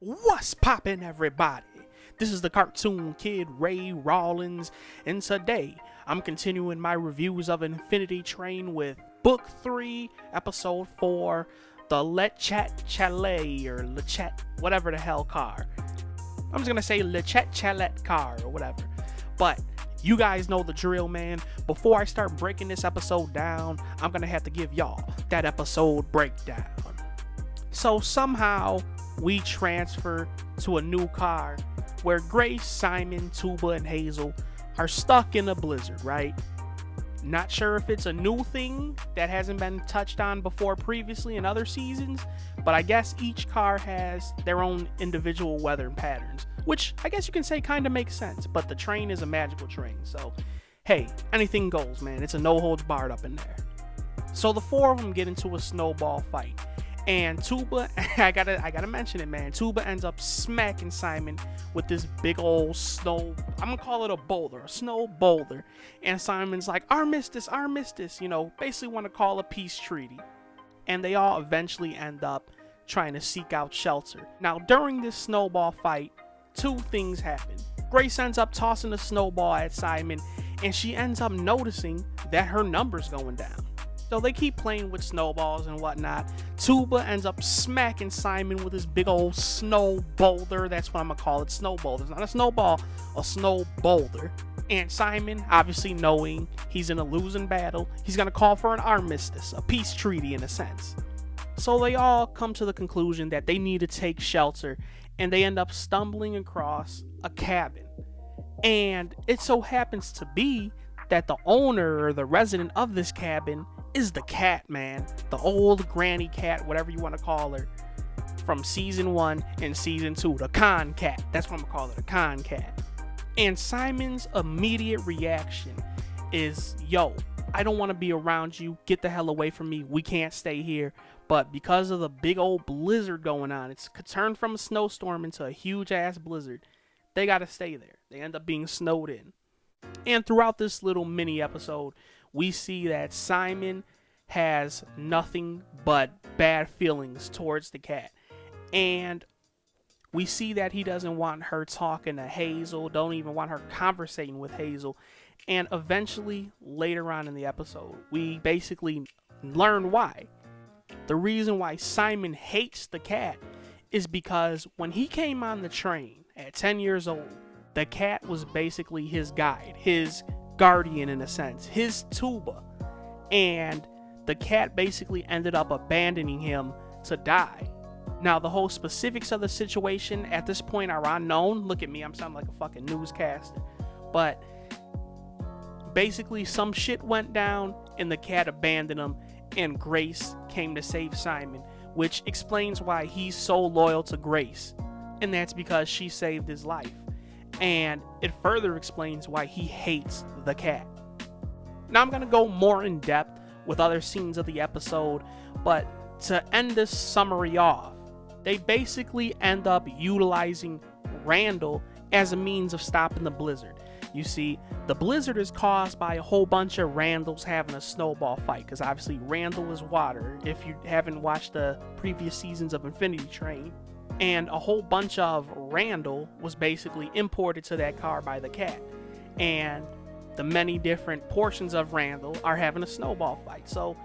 What's poppin', everybody? This is the cartoon kid Ray Rollins, and today I'm continuing my reviews of Infinity Train with Book 3, Episode 4, the Chat Chalet, or Chat, whatever the hell car. I'm just gonna say Chat Chalet Car, or whatever. But you guys know the drill, man. Before I start breaking this episode down, I'm gonna have to give y'all that episode breakdown. So somehow we transfer to a new car where Grace, Simon, Tuba, and Hazel are stuck in a blizzard, right? Not sure if it's a new thing that hasn't been touched on before previously in other seasons, but I guess each car has their own individual weather patterns, which I guess you can say kind of makes sense, but the train is a magical train, so hey, anything goes, man. It's a no-holds-barred up in there. So the four of them get into a snowball fight. And Tuba, I gotta mention it, man. Tuba ends up smacking Simon with this big old snow, I'm gonna call it a boulder, a snow boulder. And Simon's like, armistice, you know, basically want to call a peace treaty. And they all eventually end up trying to seek out shelter. Now, during this snowball fight, two things happen. Grace ends up tossing a snowball at Simon, and she ends up noticing that her number's going down. So they keep playing with snowballs and whatnot. Tuba ends up smacking Simon with his big old snow boulder. That's what I'm gonna call it, snow boulder. It's not a snowball, a snow boulder. And Simon, obviously knowing he's in a losing battle, he's gonna call for an armistice, a peace treaty in a sense. So they all come to the conclusion that they need to take shelter, and they end up stumbling across a cabin. And it so happens to be that the owner or the resident of this cabin is the cat, man. The old granny cat, whatever you want to call her, from season 1 and season 2, the con cat. That's what I'm gonna call it, a con cat. And Simon's immediate reaction is, yo, I don't want to be around you. Get the hell away from me. We can't stay here. But because of the big old blizzard going on, it's turned from a snowstorm into a huge ass blizzard. They gotta stay there. They end up being snowed in. And throughout this little mini episode, we see that Simon has nothing but bad feelings towards the cat. And we see that he doesn't want her talking to Hazel, don't even want her conversating with Hazel. And eventually, later on in the episode, we basically learn why. The reason why Simon hates the cat is because when he came on the train at 10 years old, the cat was basically his guide, his guardian in a sense, his Tuba. And the cat basically ended up abandoning him to die. Now, the whole specifics of the situation at this point are unknown. Look at me, I'm sounding like a fucking newscaster. But basically, some shit went down and the cat abandoned him, and Grace came to save Simon, which explains why he's so loyal to Grace. And that's because she saved his life. And it further explains why he hates the cat. Now I'm going to go more in depth with other scenes of the episode, but to end this summary off, they basically end up utilizing Randall as a means of stopping the blizzard. You see, the blizzard is caused by a whole bunch of Randalls having a snowball fight, because obviously Randall is water, if you haven't watched the previous seasons of Infinity Train. And a whole bunch of Randall was basically imported to that car by the cat. And the many different portions of Randall are having a snowball fight. So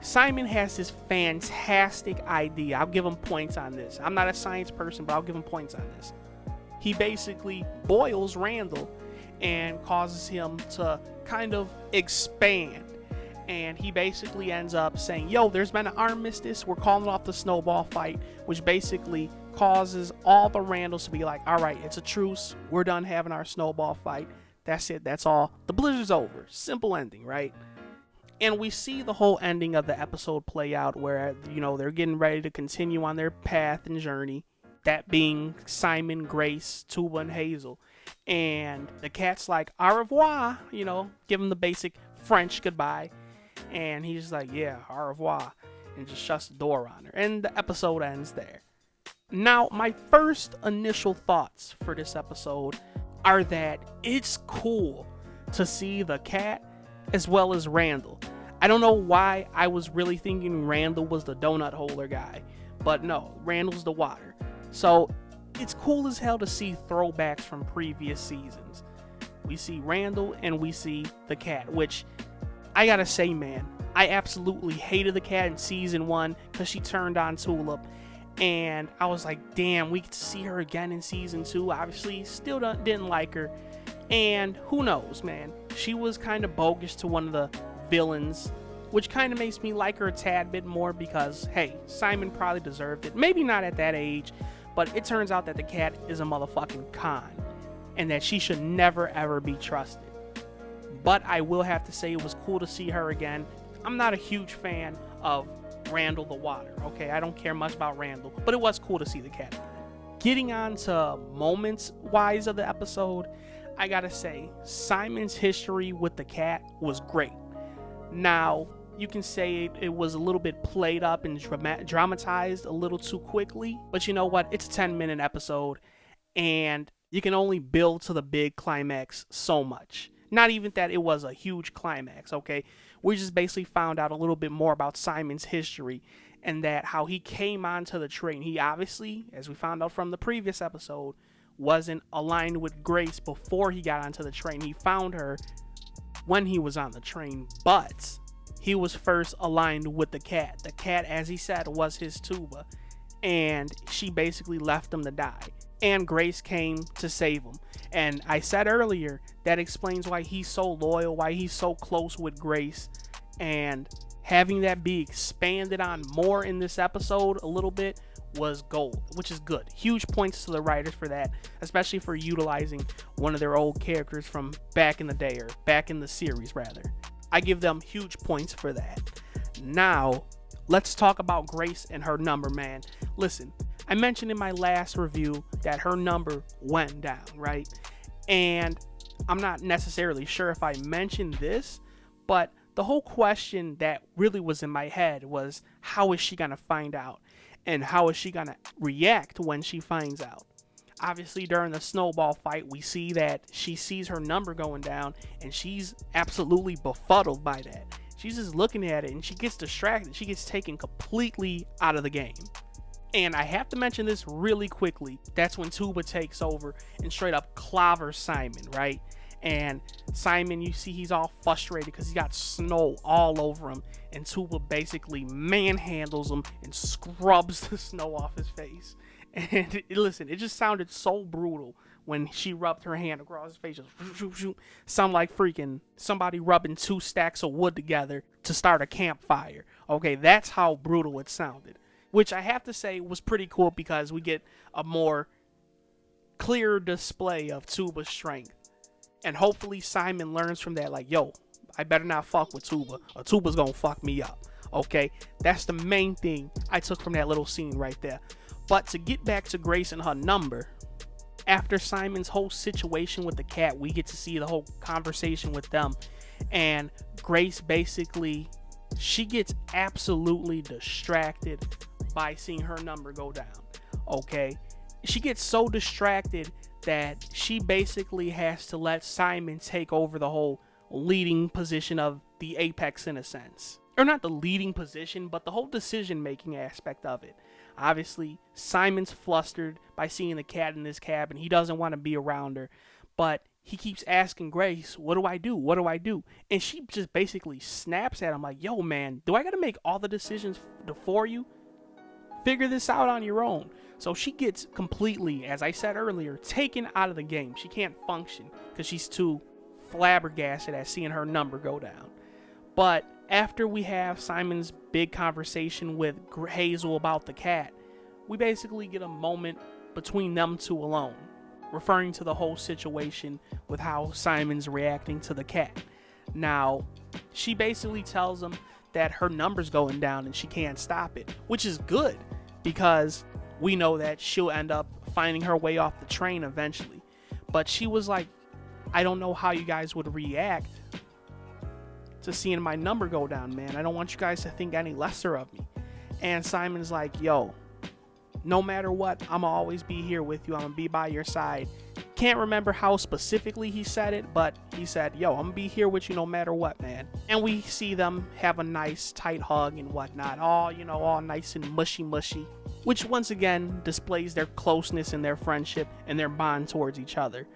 Simon has this fantastic idea. I'll give him points on this. I'm not a science person, but I'll give him points on this. He basically boils Randall and causes him to kind of expand. And he basically ends up saying, yo, there's been an armistice, we're calling off the snowball fight, which basically causes all the Randalls to be like, all right, it's a truce, we're done having our snowball fight, that's it, that's all, the blizzard's over. Simple ending, right? And we see the whole ending of the episode play out where, you know, they're getting ready to continue on their path and journey, that being Simon, Grace, Tuba, and Hazel. And the cat's like, au revoir, you know, give him the basic French goodbye. And he's like, yeah, au revoir, and just shuts the door on her. And the episode ends there. Now, my first initial thoughts for this episode are that it's cool to see the cat as well as Randall. I don't know why I was really thinking Randall was the donut holder guy, but no, Randall's the water. So it's cool as hell to see throwbacks from previous seasons. We see Randall and we see the cat, which I gotta say, man, I absolutely hated the cat in season 1 because she turned on Tulip. And I was like, damn, we get to see her again in season 2. Obviously, still didn't like her. And who knows, man. She was kind of bogus to one of the villains, which kind of makes me like her a tad bit more because, hey, Simon probably deserved it. Maybe not at that age, but it turns out that the cat is a motherfucking con and that she should never, ever be trusted. But I will have to say it was cool to see her again. I'm not a huge fan of Randall the Water, okay? I don't care much about Randall, but it was cool to see the cat again. Getting on to moments-wise of the episode, I gotta say, Simon's history with the cat was great. Now, you can say it was a little bit played up and dramatized a little too quickly, but you know what? It's a 10-minute episode, and you can only build to the big climax so much. Not even that it was a huge climax, okay? We just basically found out a little bit more about Simon's history and that how he came onto the train. He obviously, as we found out from the previous episode, wasn't aligned with Grace before he got onto the train. He found her when he was on the train, but he was first aligned with the cat. The cat, as he said, was his tuba, and she basically left him to die. And Grace came to save him. And I said earlier, that explains why he's so loyal, why he's so close with Grace. And having that be expanded on more in this episode a little bit was gold, which is good. Huge points to the writers for that, especially for utilizing one of their old characters from back in the day, or back in the series rather. I give them huge points for that. Now, let's talk about Grace and her number, man. Listen, I mentioned in my last review that her number went down, right? And I'm not necessarily sure if I mentioned this, but the whole question that really was in my head was, how is she going to find out? And how is she going to react when she finds out? Obviously, during the snowball fight, we see that she sees her number going down, and she's absolutely befuddled by that. She's just looking at it, and she gets distracted. She gets taken completely out of the game. And I have to mention this really quickly. That's when Tuba takes over and straight up clobbers Simon, right? And Simon, you see he's all frustrated because he got snow all over him. And Tuba basically manhandles him and scrubs the snow off his face. And listen, it just sounded so brutal when she rubbed her hand across his face. Just sound like freaking somebody rubbing 2 stacks of wood together to start a campfire. Okay, that's how brutal it sounded. Which I have to say was pretty cool because we get a more clear display of Tuba's strength. And hopefully Simon learns from that, like, yo, I better not fuck with Tuba, or Tuba's gonna fuck me up. Okay? That's the main thing I took from that little scene right there. But to get back to Grace and her number, after Simon's whole situation with the cat, we get to see the whole conversation with them. And Grace basically, she gets absolutely distracted by seeing her number go down. Okay? She gets so distracted that she basically has to let Simon take over the whole leading position of the apex in a sense. Or not the leading position, but the whole decision-making aspect of it. Obviously, Simon's flustered by seeing the cat in this cabin. He doesn't want to be around her. But he keeps asking Grace, what do I do? What do I do? And she just basically snaps at him like, yo, man, do I got to make all the decisions for you? Figure this out on your own. So she gets completely, as I said earlier, taken out of the game. She can't function because she's too flabbergasted at seeing her number go down. But after we have Simon's big conversation with Hazel about the cat, we basically get a moment between them two alone, referring to the whole situation with how Simon's reacting to the cat. Now, she basically tells him that her number's going down and she can't stop it, which is good because we know that she'll end up finding her way off the train eventually. But she was like, I don't know how you guys would react to seeing my number go down, man. I don't want you guys to think any lesser of me. And Simon's like, yo, no matter what, I'ma always be here with you. I'm gonna be by your side. Can't remember how specifically he said it, but he said, yo, I'm gonna be here with you no matter what, man. And we see them have a nice tight hug and whatnot, all, you know, all nice and mushy, which once again displays their closeness and their friendship and their bond towards each other.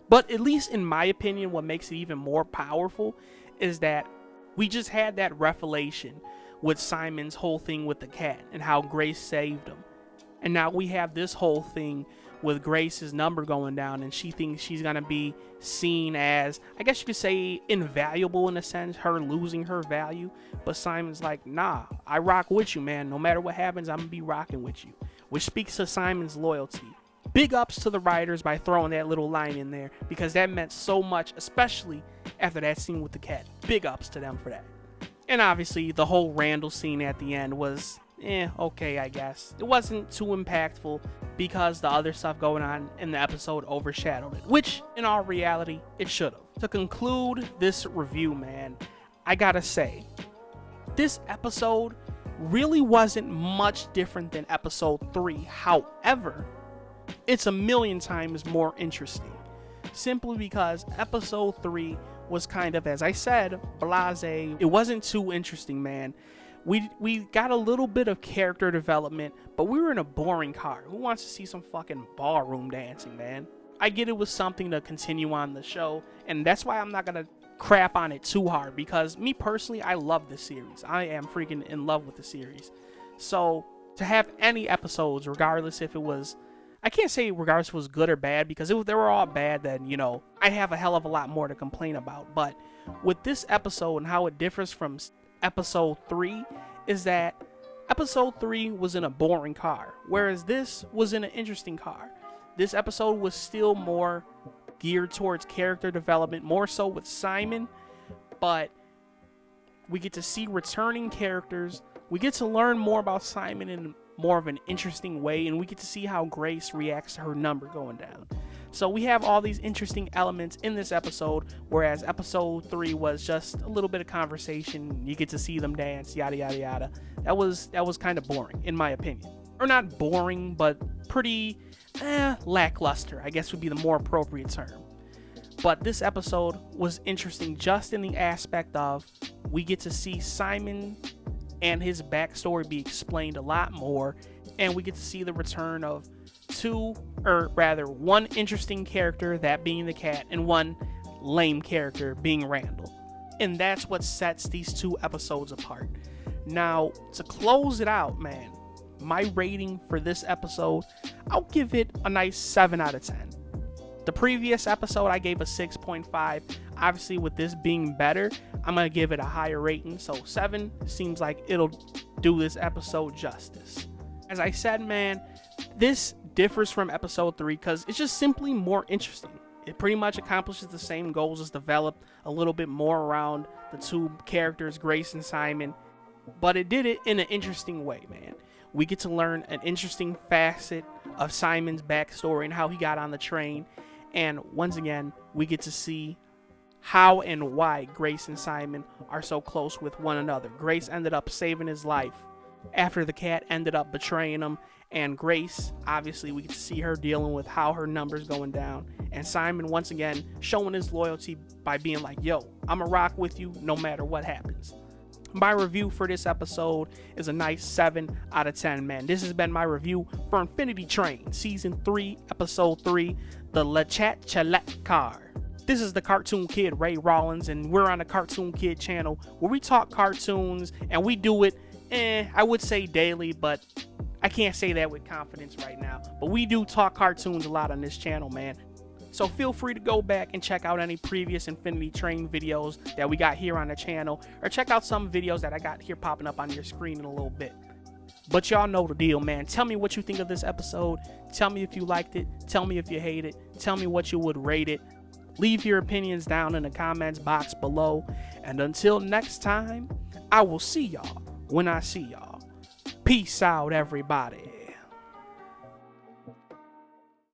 But at least in my opinion, what makes it even more powerful is that we just had that revelation with Simon's whole thing with the cat and how Grace saved him. And now we have this whole thing with Grace's number going down, and she thinks she's going to be seen as, I guess you could say, invaluable in a sense, her losing her value. But Simon's like, nah, I rock with you, man. No matter what happens, I'm going to be rocking with you. Which speaks to Simon's loyalty. Big ups to the writers by throwing that little line in there, because that meant so much, especially after that scene with the cat. Big ups to them for that. And obviously, the whole Randall scene at the end was, okay, I guess. It wasn't too impactful because the other stuff going on in the episode overshadowed it, which, in all reality, it should have. To conclude this review, man, I gotta say, this episode really wasn't much different than episode 3. However, it's a million times more interesting. Simply because episode 3 was kind of, as I said, blasé. It wasn't too interesting, man. We got a little bit of character development, but we were in a boring car. Who wants to see some fucking ballroom dancing, man? I get it was something to continue on the show, and that's why I'm not gonna crap on it too hard, because me personally, I love this series. I am freaking in love with the series. So to have any episodes, regardless if it was, I can't say regardless if it was good or bad, because if they were all bad, then, you know, I'd have a hell of a lot more to complain about. But with this episode and how it differs from episode 3 is that episode 3 was in a boring car, whereas this was in an interesting car. This episode was still more geared towards character development, more so with Simon, but we get to see returning characters. We get to learn more about Simon in more of an interesting way, and we get to see how Grace reacts to her number going down. So we have all these interesting elements in this episode, whereas episode 3 was just a little bit of conversation. You get to see them dance, yada yada yada. That was kind of boring, in my opinion. Or not boring, but pretty lackluster, I guess would be the more appropriate term. But this episode was interesting just in the aspect of we get to see Simon and his backstory be explained a lot more, and we get to see the return of one interesting character, that being the cat, and one lame character being Randall. And that's what sets these 2 episodes apart. Now, to close it out, man, my rating for this episode, I'll give it a nice 7 out of 10. The previous episode I gave a 6.5. Obviously, with this being better, I'm going to give it a higher rating. So 7 seems like it'll do this episode justice. As I said, man, this differs from episode 3 because it's just simply more interesting. It pretty much accomplishes the same goals, as developed a little bit more around the 2 characters, Grace and Simon. But it did it in an interesting way, man. We get to learn an interesting facet of Simon's backstory and how he got on the train. And once again, we get to see how and why Grace and Simon are so close with one another. Grace ended up saving his life after the cat ended up betraying him. And Grace, obviously, we get to see her dealing with how her number's going down. And Simon, once again, showing his loyalty by being like, yo, I'm gonna rock with you no matter what happens. My review for this episode is a nice 7 out of 10, man. This has been my review for Infinity Train, Season 3, Episode 3, the Chat Chalet Car. This is the Cartoon Kid, Ray Rollins, and we're on the Cartoon Kid channel where we talk cartoons, and we do it, I would say daily, but I can't say that with confidence right now. But we do talk cartoons a lot on this channel, man. So feel free to go back and check out any previous Infinity Train videos that we got here on the channel, or check out some videos that I got here popping up on your screen in a little bit. But y'all know the deal, man. Tell me what you think of this episode. Tell me if you liked it. Tell me if you hate it. Tell me what you would rate it. Leave your opinions down in the comments box below. And until next time, I will see y'all when I see y'all. Peace out, everybody.